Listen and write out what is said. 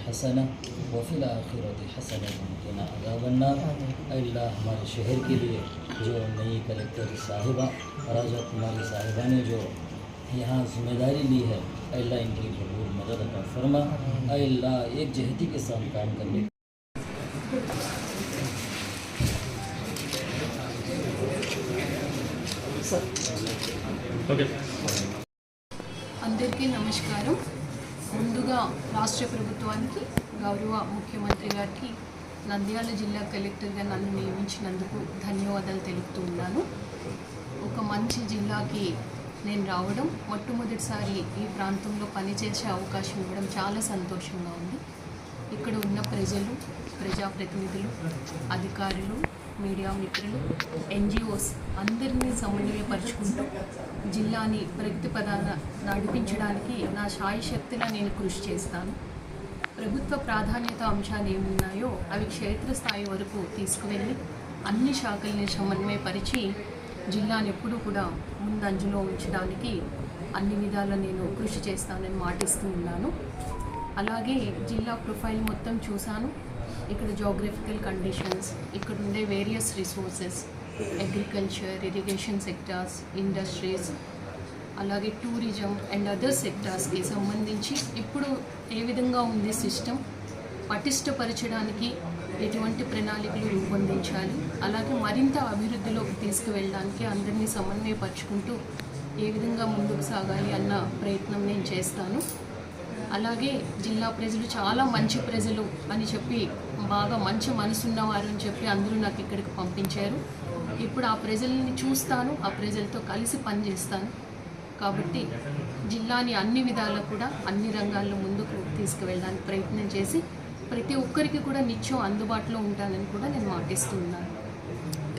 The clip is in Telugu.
हसना वफ़िल आखिरति हसनतन वक़िना अज़ाबन्नार। अल्लाह हमारे शहर के लिए जो नई कलेक्टर साहिबा राजा कुमारी साहिबा ने जो यहाँ जिम्मेदारी ली है, अल्लाह इनकी भरपूर मदद अता फरमा। अल्लाह एक जहती के साथ काम करने అందరికీ నమస్కారం. ముందుగా రాష్ట్ర ప్రభుత్వానికి గౌరవ ముఖ్యమంత్రి గారికి నంద్యాల జిల్లా కలెక్టర్గా నన్ను నియమించినందుకు ధన్యవాదాలు తెలుపుతూ ఉన్నాను. ఒక మంచి జిల్లాకి నేను రావడం, మొట్టమొదటిసారి ఈ ప్రాంతంలో పనిచేసే అవకాశం ఇవ్వడం చాలా సంతోషంగా ఉంది. ఇక్కడ ఉన్న ప్రజలు, ప్రజాప్రతినిధులు, అధికారులు, మీడియా మిత్రులు, ఎన్జిఓస్ అందరినీ సమన్వయపరుచుకుంటూ జిల్లాని ప్రగతి పదాన నడిపించడానికి నా శాయశక్తిలా నేను కృషి చేస్తాను. ప్రభుత్వ ప్రాధాన్యత అంశాలు ఏమున్నాయో అవి క్షేత్రస్థాయి వరకు తీసుకువెళ్ళి అన్ని శాఖల్ని సమన్వయపరిచి జిల్లాని ఎప్పుడూ కూడా ముందంజలో ఉంచడానికి అన్ని విధాలా నేను కృషి చేస్తానని మాటిస్తూ ఉన్నాను. అలాగే జిల్లా ప్రొఫైల్ మొత్తం చూశాను. ఇక్కడ జోగ్రఫికల్ కండిషన్స్, ఇక్కడ ఉండే various resources, agriculture, irrigation sectors, industries, అలాగే టూరిజం అండ్ అదర్ సెక్టార్స్కి సంబంధించి ఇప్పుడు ఏ విధంగా ఉంది సిస్టమ్, పటిష్టపరచడానికి ఎటువంటి ప్రణాళికలు రూపొందించాలి, అలాగే మరింత అభివృద్ధిలోకి తీసుకువెళ్ళడానికి అందరినీ సమన్వయపరుచుకుంటూ ఏ విధంగా ముందుకు సాగాలి అన్న ప్రయత్నం నేను చేస్తాను. అలాగే జిల్లా ప్రజలు చాలా మంచి ప్రజలు అని చెప్పి, బాగా మంచి మనసున్నవారు అని చెప్పి అందరూ నాకు ఇక్కడికి పంపించారు. ఇప్పుడు ఆ ప్రజల్ని చూస్తాను, ఆ ప్రజలతో కలిసి పనిచేస్తాను. కాబట్టి జిల్లాని అన్ని విధాలా కూడా అన్ని రంగాల్లో ముందుకు తీసుకువెళ్ళడానికి ప్రయత్నం చేసి ప్రతి ఒక్కరికి కూడా నిత్యం అందుబాటులో ఉంటానని కూడా నేను మాటిస్తున్నాను.